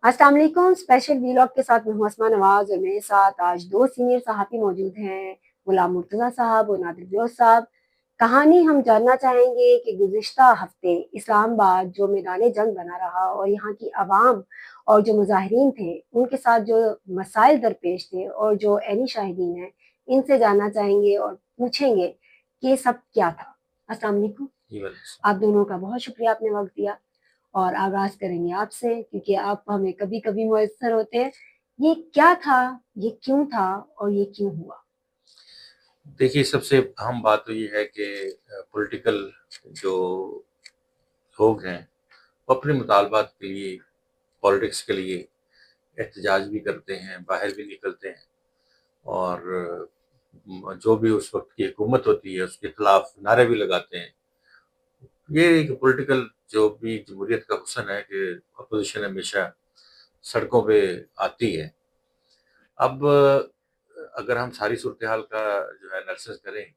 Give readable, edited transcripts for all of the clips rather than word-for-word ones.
अस्सलाम वालेकुम। Special vlog के साथ मैं हूं अस्मा नवाज और मेरे साथ आज दो सीनियर सहाफ़ी मौजूद हैं, गुलाम मुर्तज़ा साहब और नादिर बियोस साहब। कहानी हम जानना चाहेंगे कि गुज़िश्ता हफ्ते इस्लामाबाद जो मैदान जंग बना रहा और यहाँ की आवाम और जो मुजाहिरीन थे उनके साथ जो मसाइल दरपेश थे और जो ऐनी शाहिदीन हैं इनसे जानना चाहेंगे और पूछेंगे कि ये सब क्या था। अस्सलाम वालेकुम। जी आप दोनों का बहुत शुक्रिया, आपने वक्त दिया। और आगाज करेंगे आपसे क्योंकि आप हमें कभी कभी मुयस्सर होते हैं। ये क्या था, ये क्यों था और ये क्यों हुआ? देखिए, सबसे अहम बात तो ये है कि पॉलिटिकल जो लोग हैं वो अपने मुतालबात के लिए, पॉलिटिक्स के लिए एहतजाज भी करते हैं, बाहर भी निकलते हैं और जो भी उस वक्त की हुकूमत होती है उसके खिलाफ नारे भी लगाते हैं। ये एक पॉलिटिकल जो भी जमहूरियत का हुस्न है कि अपोजिशन हमेशा सड़कों पे आती है। अब अगर हम सारी सूरत हाल का जो है एनालिसिस करें,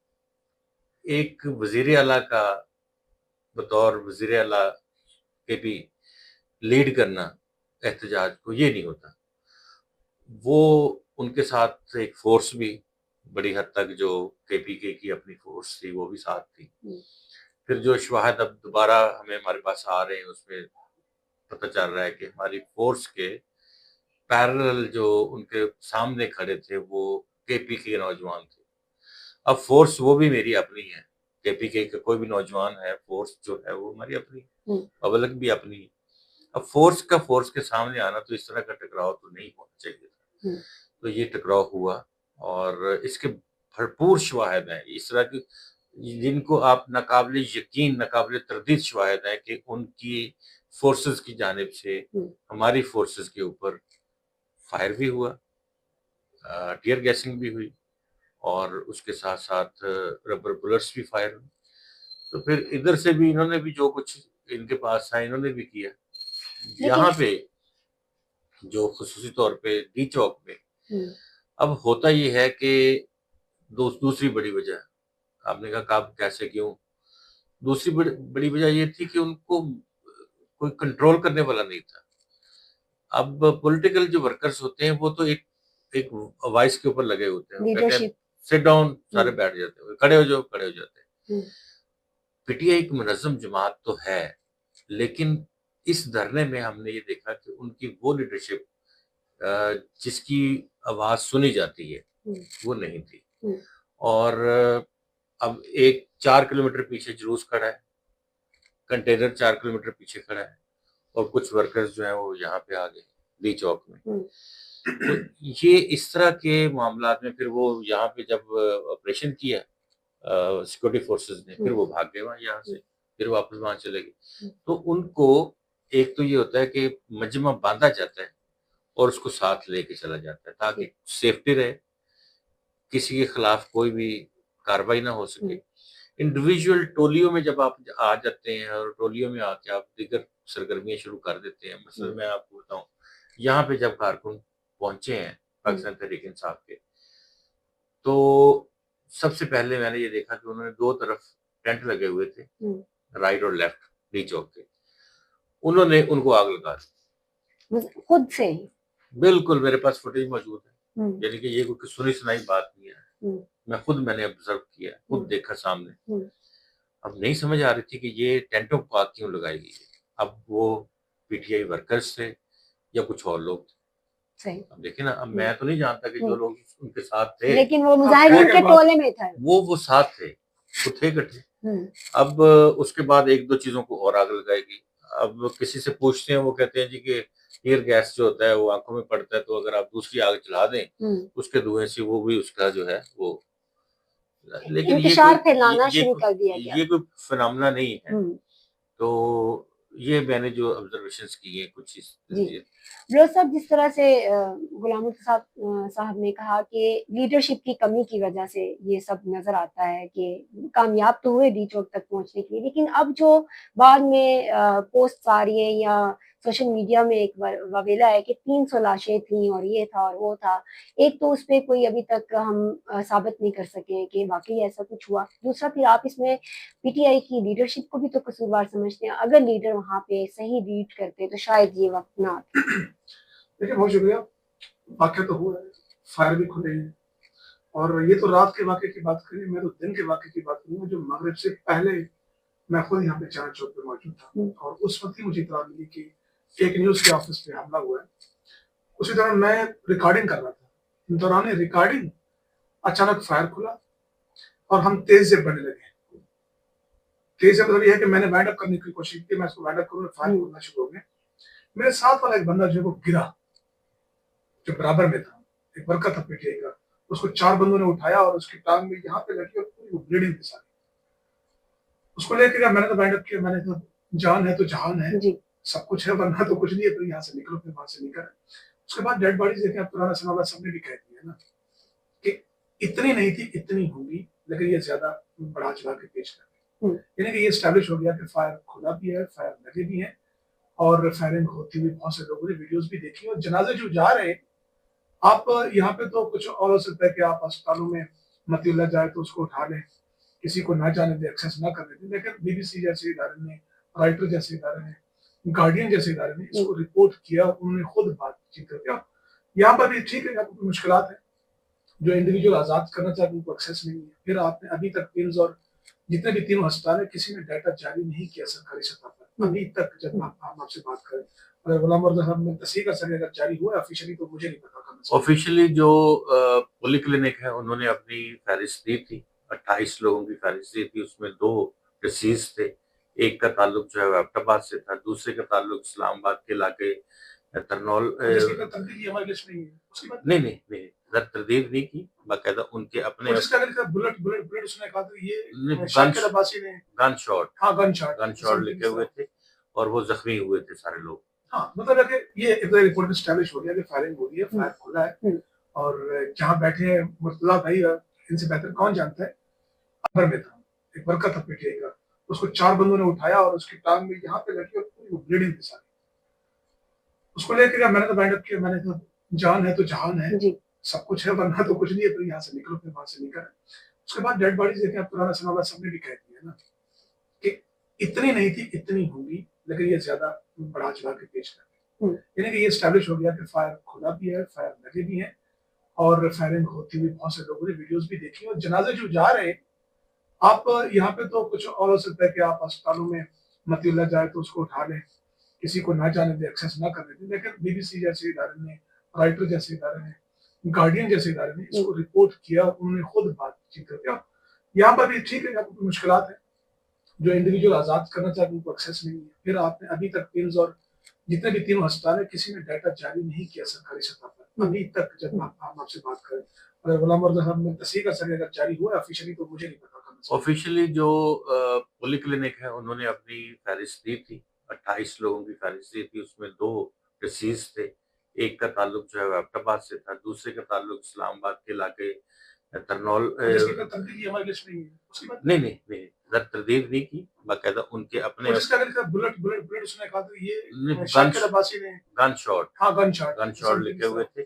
एक वजीर आला का बतौर वजीर आला के भी लीड करना एहतजाज को, ये नहीं होता। वो उनके साथ एक फोर्स भी बड़ी हद तक जो केपीके की अपनी फोर्स थी वो भी साथ थी। फिर जो शवाहद अब दोबारा हमें हमारे पास आ रहे हैं उसमें पता चल रहा है कि हमारी फोर्स के पैरेलल जो उनके सामने खड़े थे वो केपीके के नौजवान थे। अब फोर्स वो भी मेरी अपनी है, केपीके का कोई भी नौजवान है, फोर्स जो है वो हमारी अपनी, पब्लिक भी अपनी है। अब फोर्स के सामने आना तो इस तरह का टकराव तो नहीं होना चाहिए था। तो ये टकराव हुआ और इसके भरपूर शवाहिद हैं इस तरह की, जिनको आप नाकाबिले यकीन, नाकाबिले तरदीद शवाहिद हैं कि उनकी फोर्सेस की जानिब से हमारी फोर्सेस के ऊपर फायर भी हुआ, टीयर गैसिंग भी हुई और उसके साथ साथ रबर बुलेट्स भी फायर हुई। तो फिर इधर से भी इन्होंने भी जो कुछ इनके पास था इन्होंने भी किया। लेकिन यहाँ पे जो खसूसी तौर पे डी चौक पे अब होता ये है कि दूसरी बड़ी वजह, आपने कहा कब कैसे क्यों, दूसरी बड़ी वजह ये थी कि उनको कोई कंट्रोल करने वाला नहीं था। अब पॉलिटिकल जो वर्कर्स होते हैं वो तो एक एक वॉइस के ऊपर लगे होते हैं, वो कहते हैं लीडरशिप। सिट डाउन, सारे बैठ जाते हैं, खड़े हो जाओ, खड़े हो जाते हैं। पीटीआई एक मुनज़्ज़म जमात तो है, लेकिन इस धरने में हमने ये देखा कि उनकी वो लीडरशिप जिसकी आवाज सुनी जाती है वो नहीं थी। और अब एक 4 किलोमीटर पीछे जुलूस खड़ा है, कंटेनर 4 किलोमीटर पीछे खड़ा है और कुछ वर्कर्स जो है वो यहाँ पे आ गए डी चौक में। तो ये इस तरह के मामलात में फिर वो यहाँ पे जब ऑपरेशन किया सिक्योरिटी फोर्सेस ने, फिर वो भाग गए वहाँ यहाँ से, फिर वापस वहां चले गए। तो उनको एक तो ये होता है कि मजमा बांधा जाता है और उसको साथ लेके चला जाता है ताकि सेफ्टी रहे, किसी के खिलाफ कोई भी कार्रवाई ना हो सके। इंडिविजुअल टोलियों में जब आप आ जाते हैं और टोलियों में आके आप दीगर सरगर्मियां शुरू कर देते हैं, मसलन मैं आपको बताऊं, यहाँ पे जब कारकुन पहुंचे हैं पाकिस्तान तहरीक इंसाफ के, तो सबसे पहले मैंने ये देखा कि उन्होंने दो तरफ टेंट लगे हुए थे, राइट और लेफ्ट डी चौक के, उन्होंने उनको आग लगा दी खुद से। बिल्कुल मेरे पास फुटेज मौजूद है, यानी कि ये कोई सुनी सुनाई बात नहीं है। मैंने ऑब्जर्व किया, खुद देखा सामने। अब नहीं समझ आ रही थी कि ये टेंटों को आग क्यों लगाई गई है। अब वो पीटीआई वर्कर्स थे या कुछ और लोग थे। सही। अब देखिए ना, अब मैं तो नहीं जानता कि जो लोग उनके साथ थे, लेकिन वो मुजाहिरीन के टोले में था, वो साथ थे, वो थे इकट्ठे। अब उसके बाद एक दो चीजों को और आग लगाएगी। अब किसी से पूछते हैं, वो कहते हैं जी कि टीयर गैस जो होता है वो आंखों में पड़ता है, तो अगर आप दूसरी आग जला दें उसके धुएं से वो भी उसका जो है वो, लेकिन इंतशार फैलाना शुरू कर दिया गया। ये कोई फिनोमेना नहीं है। तो ये मैंने जो ऑब्जर्वेशंस की है कुछ इस जी बिलोच साहब, जिस तरह से गुलाम साहब ने कहा कि लीडरशिप की कमी की वजह से ये सब नजर आता है कि कामयाब तो हुए डी चौक तक पहुंचने के लिए, लेकिन अब जो बाद में पोस्ट आ रही है या सोशल मीडिया में एक ववेला है कि 300 लाशें थी और ये था और वो था। एक तो उस पर कोई अभी तक हम साबित नहीं कर सके कि वाकई ऐसा कुछ हुआ। दूसरा, फिर आप इसमें पीटीआई की लीडरशिप को भी तो कसूरवार समझते हैं। अगर लीडर वहां पे सही लीड करते तो शायद ये वक्त ना देखिए बहुत शुक्रिया। वाक़या तो हुआ है, फायर भी खुले हैं और ये तो रात के वाक़ये की बात करी, मैं तो दिन के वाक़ये की बात करूँगा जो मगरिब से पहले मैं खुद यहाँ पे चांद चौक पे मौजूद था और उस वक्त ही मुझे इत्तला मिली कि एक न्यूज़ के ऑफिस पे हमला हुआ है। उसी दौरान मैं रिकॉर्डिंग कर रहा था, दौरान रिकॉर्डिंग अचानक फायर खुला और हम तेज से बढ़ने लगे। तेज से मतलब ये है कि मैंने वाइंड अप करने की कोशिश की, मैं उसको वाइंड अप करूँ, फायर होना शुरू हो गया। मेरे साथ वाला एक बंदा जो है वो गिरा, जो बराबर में था, एक वर्कर था पीटीआई का, उसको 4 बंदों ने उठाया और उसकी टांग में यहाँ पे लगी और पूरी ब्लीडिंग थी सारी। उसको लेके गया, मैंने तो वाइंड अप किया, मैंने तो जान है तो जहान है, सब कुछ है वरना तो कुछ नहीं है, तो यहाँ से निकलो, फिर वहां से निकल। उसके बाद डेड बॉडीज देखे, अब पुराना समय सबने भी कह दिया ना कि इतनी नहीं थी, इतनी होगी, लेकिन ये ज्यादा बढ़ा चढ़ा के पेश कर रहे, यानी कि ये स्टैब्लिश हो गया कि फायर खुला भी है, फायर लगे भी है और फायरिंग होती हुई बहुत से लोगों ने वीडियोस भी देखी। और जनाजे जो जा रहे, आप यहाँ पे तो कुछ और हो सकता है कि आप अस्पतालों में मतीउल्लाह जाए तो उसको उठा लें, किसी को ना जाने दे, एक्सेस ना करने दे, लेकिन बीबीसी जैसे इदारे ने, राइटर जैसे इदारे ने, गार्डियन जैसे इदारे ने इसको रिपोर्ट किया, उन्होंने खुद बातचीत करके। यहाँ पर भी ठीक है, यहाँ पर मुश्किलात है, जो इंडिविजुअल आजाद करना चाहते उनको एक्सेस नहीं है। फिर आपने अभी तक पिल्स और जितने भी तीनों अस्पताल है, किसी ने डाटा जारी नहीं किया सरकारी सतह पर अभी तक, जब हम आपसे बात करें। अगर गुलाम मर्द साहब ने तस्दीक कर सके, अगर जारी हुआ ऑफिशियली तो मुझे नहीं पता। ऑफिशियली जो पोली क्लिनिक है उन्होंने अपनी फहरिस्त दी थी, 28 लोगों की फहरिस्त दी थी, उसमें 2 डिसीज थे, एक का ताल्लुक जो है एबटाबाद से था, दूसरे का ताल्लुक इस्लामाबाद के इलाके तरनौल। नहीं तरदीद नहीं की, बाकायदा उनके अपने गन शॉट लिखे हुए थे और वो जख्मी हुए थे सारे लोग। हाँ, मतलब है कि ये एक रिपोर्ट में स्टैब्लिश हो गया कि फायरिंग हो रही है, फायर खुला है और जहाँ बैठे हैं मुर्तजा भाई, इनसे बेहतर कौन जानता है, अंदर में था, एक वर्कर था पीटीआई का, उसको 4 बंदों ने उठाया और उसकी टांग में यहाँ पे लगी और पूरी ब्लीडिंग थी सारी। उसको लेके गया, मैंने तो वाइंड अप किया, मैंने तो जान है तो जहान है, सब कुछ है वरना तो कुछ नहीं है, तो यहाँ से निकलो, फिर वहां से निकल। उसके बाद डेड बॉडीज देखे, अब पुराना समय सबने भी कह दिया ना कि इतनी नहीं थी, इतनी होगी, लेकिन ये ज्यादा बढ़ा चढ़ा के पेश कर रहे, यानी कि ये स्टैब्लिश हो गया कि फायर खुला भी है, फायर लगे भी है और फायरिंग होती हुई बहुत से लोगों ने वीडियोस भी देखी। और जनाजे जो जा रहे, आप यहाँ पे तो कुछ और हो सकता है कि आप अस्पतालों में मतीउल्लाह जाए तो उसको उठा लें, किसी को ना जाने दे, एक्सेस ना करने दे, लेकिन बीबीसी जैसे इदारे ने, राइटर जैसे इदारे ने, गार्डियन जैसे इदारे ने इसको रिपोर्ट किया, उन्होंने खुद बातचीत करके। यहाँ पर भी ठीक है, यहाँ पर मुश्किलात है, जो इंडिविजुअल आजाद करना चाहते उनको एक्सेस नहीं है। फिर आपने अभी तक पिल्स और जितने भी तीनों अस्पताल है, किसी ने डाटा जारी नहीं किया सरकारी सतह पर अभी तक, जब हम आपसे बात करें। अगर गुलाम मर्द साहब ने तस्दीक कर सके, अगर जारी हुआ ऑफिशियली तो मुझे नहीं पता। ऑफिशियली जो पोली क्लिनिक है उन्होंने अपनी फहरिस्त दी थी, 28 लोगों की फहरिस्त दी थी, उसमें 2 डिसीज थे, एक का ताल्लुक जो है एबटाबाद से था, दूसरे का ताल्लुक इस्लामाबाद के इलाके तरनौल। नहीं तरदीद नहीं की, बाकायदा उनके अपने गन शॉट लिखे हुए थे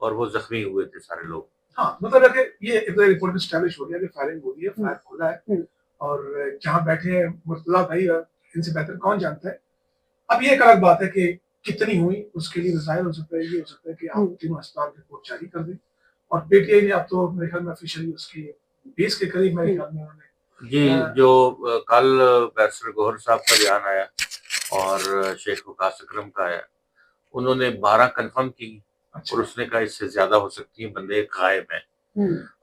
और वो जख्मी हुए थे सारे लोग। हाँ, मतलब है कि ये एक रिपोर्ट में स्टैब्लिश हो गया कि फायरिंग हो रही है, फायर खुला है और जहाँ बैठे हैं मुर्तजा भाई, इनसे बेहतर कौन जानता है। अब ये एक अलग बात है कि कितनी हुई, उसके लिए जाहिर हो सकता है, ये हो सकता है कि आप तीनों अस्पताल रिपोर्ट जारी कर दें और पीटीआई ने अब तो मेरे ख्याल में ऑफिशियली उसकी 20 के करीब मेरे ख्याल में उन्होंने जी, जो कल बैरिस्टर गौहर साहब का बयान आया और शेख वकास अकरम का आया, उन्होंने 12 कंफर्म की और उसने कहा इससे ज्यादा हो सकती है, बंदे गायब हैं।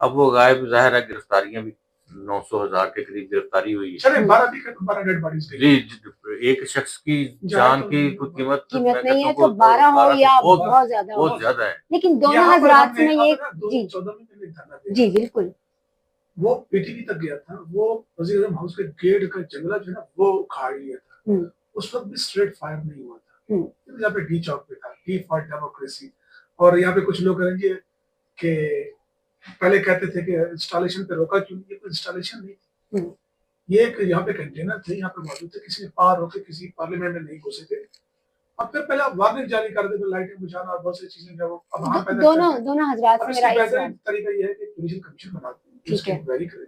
अब वो गायब, जाहिर है गिरफ्तारियां भी 900,000 के करीब गिरफ्तारी हुई है। चले 12 डेड बॉडीज जी, एक शख्स की जान की कोई कीमत नहीं है, तो 12 हो या बहुत ज्यादा है, लेकिन दोनों हजरात में ये जी बिल्कुल, वो पीटीवी तक गया था, वो वजीर आजम हाउस के गेट का जंगला जो है ना वो उखाड़ लिया था, उस वक्त भी स्ट्रेट फायर नहीं हुआ था, यहाँ पे डी चौक पे था, डी फॉर डेमोक्रेसी। और यहाँ पे कुछ लोग करेंगे कि पहले कहते थे कि इंस्टॉलेशन पे रोका क्यों, ये कोई इंस्टॉलेशन नहीं थी, ये एक यहाँ पे कंटेनर थे, यहाँ पे मौजूद थे, किसी ने पार होकर किसी पार्लियामेंट में नहीं घुसे थे। अब फिर पहले आप वार्निंग जारी कर देते, लाइटें बुझाना और बहुत सी चीजें जो अब वहां पैदा दोनों हजरात से मेरा तरीका ये है कि जुडिशल कमीशन बनाते हैं, उसकी इंक्वायरी करें,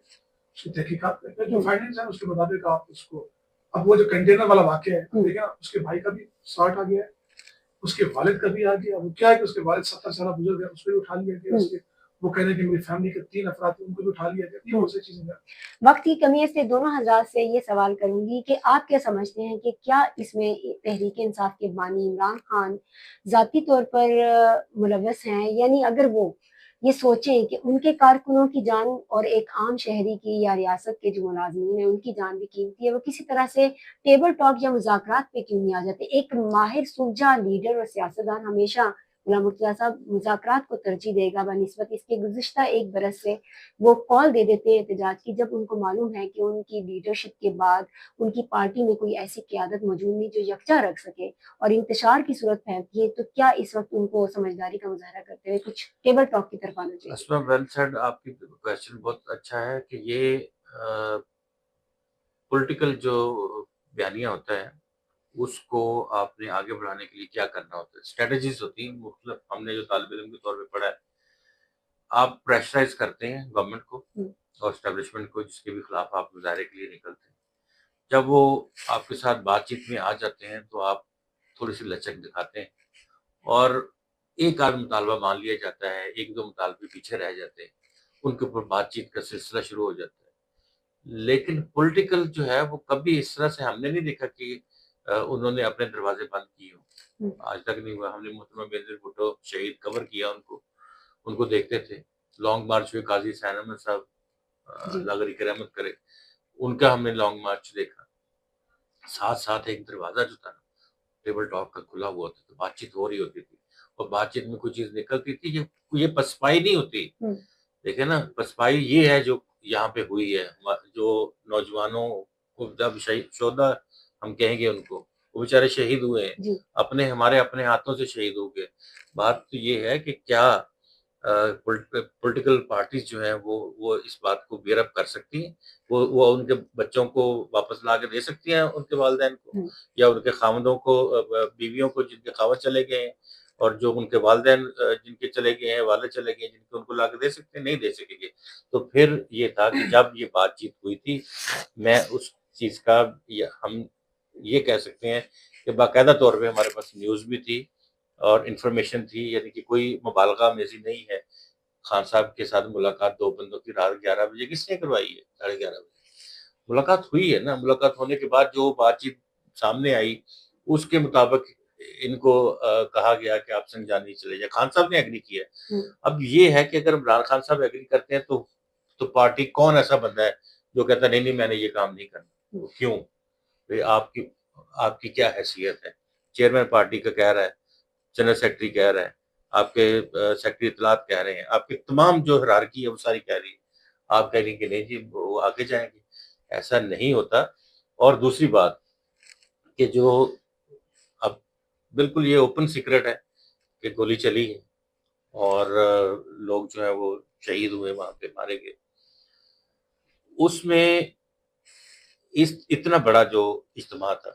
उसकी तहकीकात करें, जो फाइंडिंग्स है उसके मुताबिक आप उसको, अब वो जो कंटेनर वाला वाकया है देखिए, उसके भाई का भी शॉट आ गया है, उसके वालिद का भी आ गया। वो क्या है कि उसके वालिद 70 साल बुजुर्ग है, उसको भी उठा लिया गया। उसके वो कह रहे हैं कि मेरी फैमिली के 3 अफराद थे, उनको भी उठा लिया गया। ये बहुत सी चीजें हैं। वक्त की कमी है, इसलिए दोनों हजरात से ये सवाल करूंगी कि आप क्या समझते हैं कि क्या इसमें तहरीक इंसाफ के बानी इमरान खान ज़ाती तौर पर मुलव्वस हैं, यानी अगर वो ये सोचें कि उनके कारकुनों की जान और एक आम शहरी की या रियासत के जो मुलाजमीन हैं उनकी जान भी कीमती है, वो किसी तरह से टेबल टॉक या मुज़ाकरात पे क्यों नहीं आ जाते? एक माहिर सुलझा लीडर और सियासतदान हमेशा गुलाम मुर्तज़ा साहब मुज़ाकरात को तरजीह देगा बनिस्बत इसके गुज़िश्ता 1 बरस से वो कॉल दे देते हैं एहतजाज की, जब उनको मालूम है कि उनकी लीडरशिप के बाद उनकी पार्टी में कोई ऐसी क़यादत मौजूद नहीं जो यकजा रख सके और इंतशार की सूरत फैलती है, तो क्या इस वक्त उनको समझदारी का मुज़ाहरा करते हुए कुछ टेबल टॉक की तरफ आना चाहिए? अस्मा वेल सेड, आपकी क्वेश्चन बहुत अच्छा है कि ये पॉलिटिकल जो बयानिया होता है उसको आपने आगे बढ़ाने के लिए क्या करना होता है, स्ट्रेटजीज होती हैं मुख्तलिफ। हमने जो तालिब इल्म के तौर पे पढ़ा है, आप प्रेशराइज करते हैं गवर्नमेंट को और एस्टेब्लिशमेंट को जिसके भी खिलाफ आप मुजाहरे के लिए निकलते हैं। जब वो आपके साथ बातचीत में आ जाते हैं तो आप थोड़ी सी लचक दिखाते हैं और एक आध मुतालबा मान लिया जाता है, एक दो मुतालबे पीछे रह जाते हैं, उनके ऊपर बातचीत का सिलसिला शुरू हो जाता है। लेकिन पॉलिटिकल जो है वो कभी इस तरह से हमने नहीं देखा कि उन्होंने अपने दरवाजे बंद किए हों, आज तक नहीं हुआ। हमने मोहतरमा बेनज़ीर भुट्टो शहीद कवर किया उनको देखते थे। लॉन्ग मार्च में काजी हुसैन अहमद साहब, अल्लाह गनी की रहमत करे, उनका हमने लॉन्ग मार्च देखा। साथ साथ एक दरवाजा जो था ना टेबल टॉक का खुला हुआ होता था, बातचीत हो रही होती थी और बातचीत में कुछ चीज निकलती थी। ये पसपाई नहीं होती। देखिए ना, पसपाई ये है जो यहाँ पे हुई है। जो नौजवानों को जब शोधा हम कहेंगे उनको, वो बेचारे शहीद हुए हैं, हमारे अपने हाथों से शहीद हो गए। बात तो ये है कि क्या पॉलिटिकल पार्टीज जो है वो इस बात को बेयर अप कर सकती हैं, वो उनके बच्चों को वापस ला के दे सकती हैं उनके वालिदैन को, या उनके खामदों को, बीवियों को जिनके खावत चले गए हैं और जो उनके वालिदैन जिनके चले गए हैं, वाले चले गए हैं, जिनके उनको ला के दे सकते हैं? नहीं दे सकेंगे। तो फिर ये था कि जब ये बातचीत हुई थी, मैं उस चीज का हम ये कह सकते हैं कि बाकायदा तौर पे हमारे पास न्यूज़ भी थी और इन्फॉर्मेशन थी, यानी कि कोई मुबालगा मेज़ी नहीं है। खान साहब के साथ मुलाकात 2 बंदों की रात 11 बजे किसने करवाई है? 11:30 बजे मुलाकात हुई है ना। मुलाकात होने के बाद जो बातचीत सामने आई, उसके मुताबिक इनको कहा गया कि आप संजानी चले जाए। खान साहब ने एग्री किया। अब ये है कि अगर इमरान खान साहब एग्री करते हैं तो पार्टी कौन ऐसा बंदा है जो कहता नहीं मैंने ये काम नहीं करना? क्यों? भाई आपकी क्या हैसियत है? चेयरमैन पार्टी का कह रहा है, जनरल सेक्रेटरी कह रहा है, आपके सेक्रेटरी इत्तलात कह रहे हैं, आपकी तमाम जो हिरारकी है वो सारी कह रही है, आप कह रही हैं कि नहीं जी वो आगे जाएंगे। ऐसा नहीं होता। और दूसरी बात कि जो अब बिल्कुल ये ओपन सीक्रेट है कि गोली चली है और लोग जो है वो शहीद हुए, वहां पे मारे गए। उसमें इतना बड़ा जो इज्तिमा था,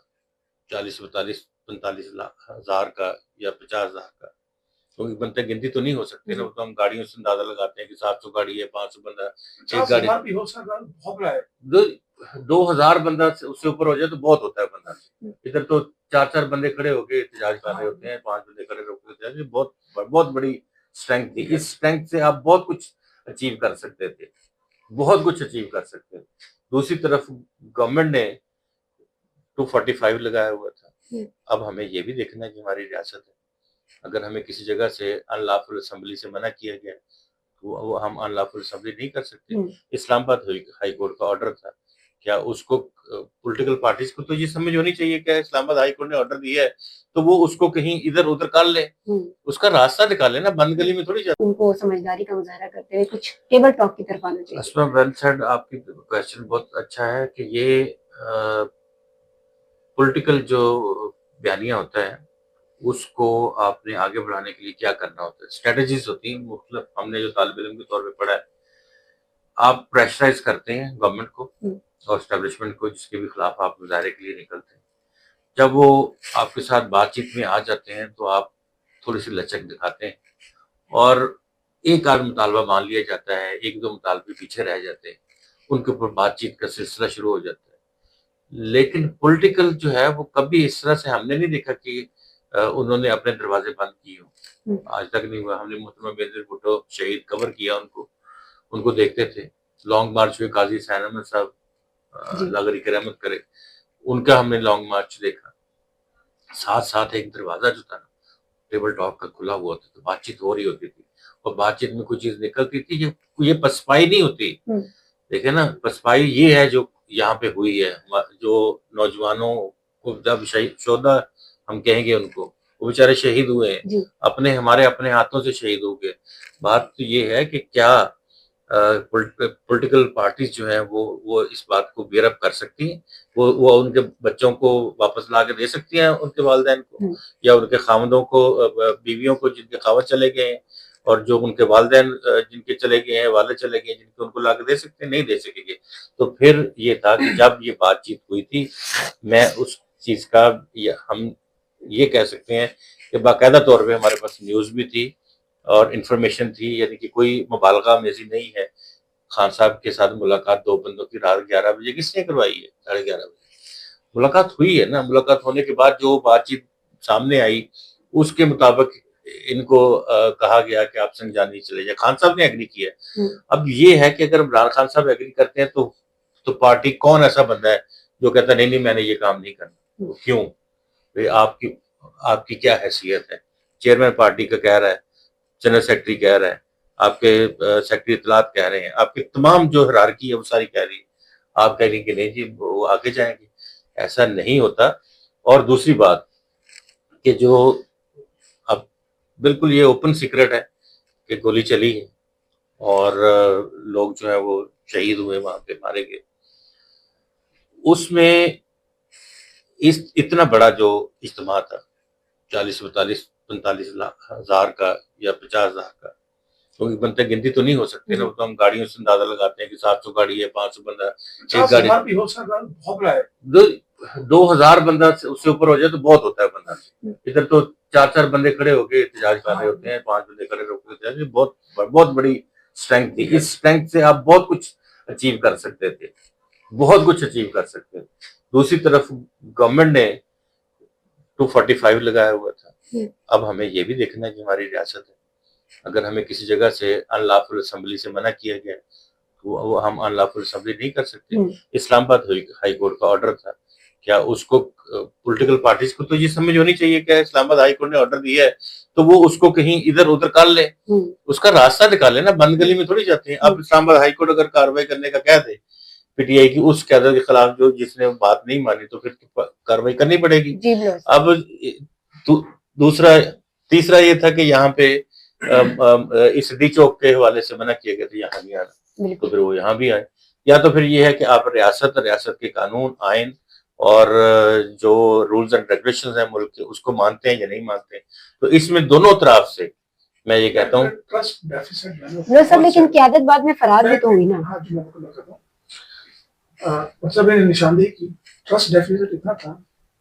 40-45 हजार का या 50,000 का, क्योंकि बनते गिनती तो नहीं हो सकती ना। तो हम गाड़ियों से अंदाजा लगाते हैं कि 700 गाड़ी है, 500 बंदा, एक गाड़ी भी हो सकता है, बहुत बड़ा है। 2,000 बंदा उससे ऊपर हो जाए तो बहुत होता है बंदा। इधर तो 4-4 बंदे खड़े होके एहतजाज कर रहे होते हैं, 5 बंदे खड़े होकर, बहुत बड़ी स्ट्रेंथ थी। इस स्ट्रेंथ से आप बहुत कुछ अचीव कर सकते थे, बहुत कुछ अचीव कर सकते थे। दूसरी तरफ गवर्नमेंट ने 245 लगाया हुआ था। अब हमें ये भी देखना है कि हमारी रियासत है, अगर हमें किसी जगह से अनलॉफुल असेंबली से मना किया गया तो वो हम अनलॉफुल असेंबली नहीं कर सकते। इस्लामाबाद हाई कोर्ट का ऑर्डर था, क्या उसको पॉलिटिकल पार्टीज को तो ये समझ होनी चाहिए कि इस्लामाबाद हाई कोर्ट ने ऑर्डर दिया है तो वो उसको कहीं इधर उधर कर ले, उसका रास्ता निकाले ना, बंद गली में थोड़ी जाए। उनको समझदारी का मुजाहरा करते हुए कुछ टेबल टॉक की तरफ आना चाहिए। अस्मा वेल सेड, आपकी क्वेश्चन बहुत अच्छा है कि ये पॉलिटिकल जो बयानिया होता है उसको आपने आगे बढ़ाने के लिए क्या करना होता है, स्ट्रेटजीज होती हैं मुख्तलिफ। हमने जो तालिब इल्म के तौर पे पढ़ा है, आप प्रेशराइज करते हैं गवर्नमेंट को और एस्टेब्लिशमेंट को जिसके भी खिलाफ आप मुजाहरे के लिए निकलते हैं। जब वो आपके साथ बातचीत में आ जाते हैं तो आप थोड़ी सी लचक दिखाते हैं और एक आध मुतालबा मान लिया जाता है, एक दो मुतालबे पीछे रह जाते हैं, उनके ऊपर बातचीत का सिलसिला शुरू हो जाता है। लेकिन पॉलिटिकल जो है वो कभी इस तरह से हमने नहीं देखा कि انہوں نے اپنے دروازے بند کیے ہوں. ہوں. آج تک نہیں ہوا. ہم نے محترمہ بینظیر بھٹو شہید کور کیا ان کو دیکھتے تھے. لانگ مارچ ہوئے قاضی حسین احمد صاحب جی. اللہ غری کی رحمت کرے, ان کا ہم نے لانگ مارچ دیکھا. ساتھ ساتھ ایک دروازہ جو تھا نا ٹیبل ٹاک کا کھلا ہوا تھا, تو بات چیت ہو رہی ہوتی تھی, اور بات چیت میں کوئی چیز نکلتی تھی. یہ پسپائی نہیں ہوتی. دیکھیں نا, پسپائی یہ ہے جو یہاں پہ ہوئی ہے. جو نوجوانوں کو جب شہدا ہم کہیں گے ان کو, وہ بیچارے شہید ہوئے ہیں, جی. ہمارے اپنے ہاتھوں سے شہید ہو گئے. بات تو یہ ہے کہ کیا پولیٹیکل پارٹیز جو ہیں وہ اس بات کو بیئر اپ کر سکتی ہیں, وہ ان کے بچوں کو واپس لا کے دے سکتی ہیں ان کے والدین کو, یا ان کے خاوندوں کو, بیویوں کو جن کے خاوند چلے گئے ہیں, اور جو ان کے والدین جن کے چلے گئے ہیں, والد چلے گئے ہیں, جن کو ان کو لا کے دے سکتے ہیں؟ نہیں دے سکیں گے. تو پھر یہ تھا کہ جب یہ بات چیت ہوئی تھی, میں اس چیز کا ہم یہ کہہ سکتے ہیں کہ باقاعدہ طور پہ ہمارے پاس نیوز بھی تھی اور انفارمیشن تھی, یعنی کہ کوئی مبالغہ میزی نہیں ہے. خان صاحب کے ساتھ ملاقات 2 بندوں کی رات 11 بجے کس نے کروائی ہے؟ 11:30 بجے ملاقات ہوئی ہے نا. ملاقات ہونے کے بعد جو بات چیت سامنے آئی, اس کے مطابق ان کو کہا گیا کہ آپ سنجانی چلے جائیں. خان صاحب نے ایگری کیا. اب یہ ہے کہ اگر عمران خان صاحب ایگری کرتے ہیں تو پارٹی کون ایسا بندہ ہے جو کہتا نہیں میں نے یہ کام نہیں کرنا؟ کیوں؟ آپ کی کیا حیثیت ہے؟ چیئرمین پارٹی کا کہہ رہا ہے, جنرل سیکرٹری کہہ رہا ہے, آپ کے سیکرٹری اطلاعات کہہ رہے ہیں, آپ کی تمام جو ہرارکی ہے وہ ساری کہہ رہی ہے, آپ کہہ رہی ہیں کہ نہیں جی وہ آگے جائیں گے. ایسا نہیں ہوتا. اور دوسری بات کہ جو اب بالکل یہ اوپن سیکرٹ ہے کہ گولی چلی ہے اور لوگ جو ہیں وہ شہید ہوئے, وہاں پہ مارے گئے. اس میں اتنا بڑا جو اجتماع تھا 40-45 ہزار کا یا 50,000 کا, کیونکہ بنتے گنتی تو نہیں ہو سکتے نا. تو ہم گاڑیوں سے اندازہ لگاتے ہیں کہ 700 گاڑی ہے, 500 بندہ, ایک گاڑی 2,000 بندہ اس سے اوپر ہو جائے تو بہت ہوتا ہے بندہ. ادھر تو 4 بندے کھڑے ہو کے احتجاج کر رہے ہوتے ہیں, 5 بندے کھڑے ہو کے احتجاج. بہت بڑی اسٹرینتھ تھی. اس اسٹرینتھ سے آپ بہت کچھ اچیو کر سکتے تھے, بہت کچھ اچیو کر سکتے تھے. دوسری طرف گورنمنٹ نے 245 لگایا ہوا تھا. اب ہمیں یہ بھی دیکھنا ہے کہ ہماری ریاست ہے, اگر ہمیں کسی جگہ سے ان لافل اسمبلی سے منع کیا گیا تو وہ ہم ان لافل اسمبلی نہیں کر سکتے. اسلام آباد ہائی کورٹ کا آرڈر تھا, کیا اس کو پولیٹیکل پارٹیز کو تو یہ سمجھ ہونی چاہیے کہ اسلام آباد ہائی کورٹ نے آرڈر دیا ہے تو وہ اس کو کہیں ادھر ادھر کر لے, اس کا راستہ نکالے نا. بند گلی میں تھوڑی جاتے ہیں. اب اسلام آباد ہائی کورٹ اگر کاروائی کرنے کا کہہ دے پی ٹی آئی کی اس قیادت کے خلاف جس نے بات نہیں مانی, تو پھر کاروائی کرنی پڑے گی. اب تیسرا یہ تھا کہ یہاں پہ اس ڈی چوک کے حوالے سے منع کیا گیا تھا, یہاں نہیں آنا, تو پھر وہ یہاں بھی آئے. یا تو پھر یہ ہے کہ آپ ریاست کے قانون آئین اور جو رولز اینڈ ریگولیشنز ہیں ملک کے, اس کو مانتے ہیں یا نہیں مانتے ہیں. تو اس میں دونوں طرف سے میں یہ کہتا ہوں لیکن قیادت بعد میں فرار بھی تو ہوئی نا. مطلب میں نے نشاندہی کی. ٹرسٹ ڈیفیسٹ اتنا تھا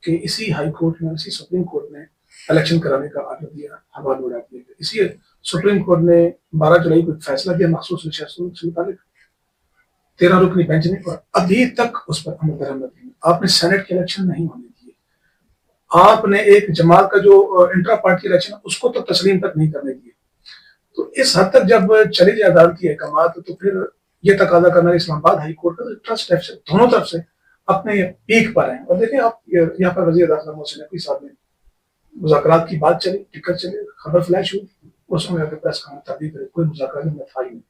کہ اسی ہائی کورٹ نے, اسی سپریم کورٹ نے الیکشن کرانے کا آرڈر دیا حوالہ اڑانے کا. اسی سپریم کورٹ نے 12 جولائی کو ایک فیصلہ دیا مخصوص نشستوں سے متعلق. 13 رکنی بینچ نے, اور ابھی تک اس پر عمل درآمد نہیں. آپ نے سینٹ کے الیکشن نہیں ہونے دیے, آپ نے ایک جماعت کا جو انٹرا پارٹی الیکشن اس کو تو تسلیم تک نہیں کرنے دیے. تو اس حد تک جب چلی جائے عدالتی احکامات, تو پھر یہ تقاضا کرنا اسلام آباد ہائی کورٹ کا ٹرسٹ ڈیفیسٹ دونوں طرف سے اپنے پیک پر ہیں. اور دیکھیں آپ یہاں پر وزیر داخلہ محسن نقوی صاحب نے مذاکرات کی بات چلی, ٹکٹ چلے, خبر فلیش ہوئی, اس میں پریس کانفرنس تبدیل کرے, کوئی مذاکرات میں تھا ہی نہیں,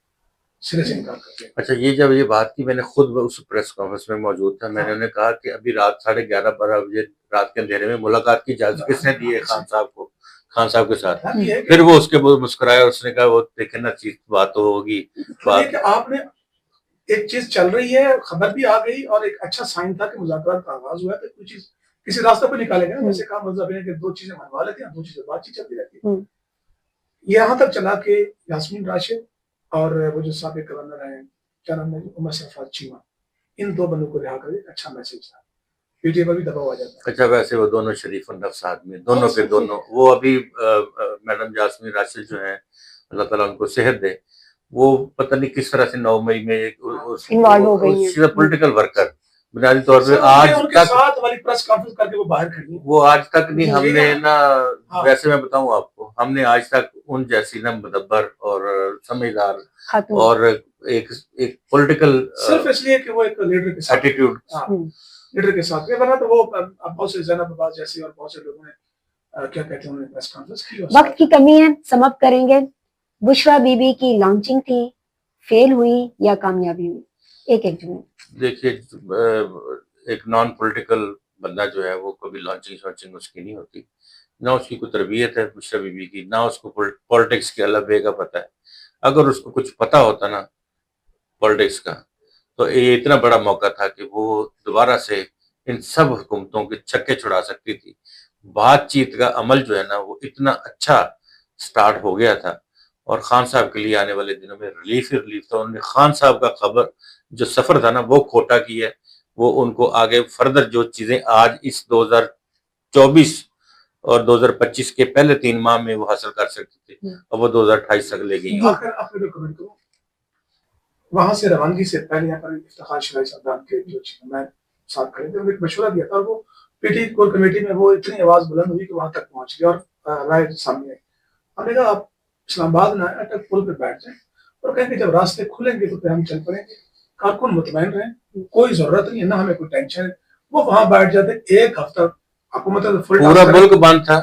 سرے سے انکار کر دیا. اچھا, یہ جب یہ بات کی, میں نے خود اس پریس کانفرنس میں موجود تھا, میں نے انہیں کہا کہ ابھی رات 11:30-12 بجے رات کے اندھیرے میں ملاقات کی اجازت کس نے دی ہے خان صاحب کے ساتھ؟ پھر وہ اس کے بعد مسکرایا, اس نے کہا وہ دیکھیں نا چیز بات تو ہوگی. آپ نے ایک چیز چل رہی ہے, خبر بھی آ گئی, اور ایک اچھا سائن تھا کہ مذاکرات کا آغاز ہوا ہے, تو کوئی چیز کسی راستہ پہ نکالے گا. ویسے کام مطلب ہے کہ 2 چیزیں منوا لیتے ہیں, 2 چیزیں بات چیت چلتی رہتی ہے. یہاں تک چلا کہ یاسمین راشد اور وہ جو سابق گورنر ہیں, کیا نام ہے, عمر سرفراز چیمہ, ان 2 بندوں کو رہا کر ایک اچھا میسج تھا. پی ٹی آئی پر بھی دباؤ آ جاتا ہے. اچھا, ویسے وہ دونوں شریف النفس آدمی, دونوں کے دونوں. وہ ابھی میڈم یاسمین راشد جو ہیں, اللہ تعالیٰ ان کو صحت دے, وہ پتہ نہیں کس طرح سے 9 مئی میں پولیٹیکل ورکر, بنیادی طور پہ سر آج ان کے تک ساتھ والی پریس کانفرنس کر کے وہ باہر کھڑی ہیں. وہ آج تک نہیں ہم نے نا ہاں. ویسے میں بتاؤں آپ کو ہم نے آج تک ان جیسی نا مدبر اور سمجھدار خاتون اور ایک پولیٹیکل صرف اس لیے کہ وہ ایک لیڈر کے ساتھ ایٹیٹیوڈ لیڈر کے ساتھ ورنہ تو وہ بہت سے زینب عباس جیسے اور بہت سے لوگوں نے کیا کہتے ہیں انہوں نے پریس کانفرنس کی. وقت کی کمی ہے، سم اپ کریں گے. بشرا بی بی کی لانچنگ تھی، فیل ہوئی یا کامیابی ہوئی؟ ایک جملہ. دیکھیے ایک نان پولیٹیکل بندہ جو ہے وہ کبھی لانچنگ اس کی نہیں ہوتی، نہ اس کی کوئی تربیت ہے بشرا بی بی کی، نہ اس کو پالیٹکس کے اللہ بے کا پتہ ہے. اگر اس کو کچھ پتہ ہوتا نا پالیٹکس کا تو یہ اتنا بڑا موقع تھا کہ وہ دوبارہ سے ان سب حکومتوں کے چھکے چھڑا سکتی تھی. بات چیت کا عمل جو ہے نا وہ اتنا اچھا سٹارٹ ہو گیا تھا، اور خان صاحب کے لیے آنے والے دنوں میں ریلیف ہی ریلیف تھا. انہوں نے خان صاحب کا خبر جو سفر تھا نا وہ کھوٹا کی ہے، وہ ان کو آگے فردر جو چیزیں آج اس 2024 اور 2025 کے پہلے 3 ماہ میں وہ حاصل کر سکتے تھے اور وہ 2028 تک لے گئی. آخر میں کمنٹ کروں، وہاں سے روانگی سے پہلے یہاں پر افتخار شاہی صاحب کے جو میں ساتھ کھڑے تھے انہوں نے ایک مشورہ دیا تھا، اور وہ پی ٹی کور کمیٹی میں وہ اتنی آواز بلند ہوئی کہ وہاں تک پہنچ گئی اور رائے سامنے آئی. ہم نے کہا آپ اسلام آباد میں آئے اٹک پل پہ بیٹھ جائیں اور کہیں کہ جب راستے کھلیں گے تو پھر ہم چل پڑیں گے. کارکن مطمئن رہیں، کوئی ضرورت نہیں ہے، نہ ہمیں کوئی ٹینشن ہے. وہ وہاں بیٹھ جاتے، ایک ہفتہ حکومت پورا ملک بند تھا،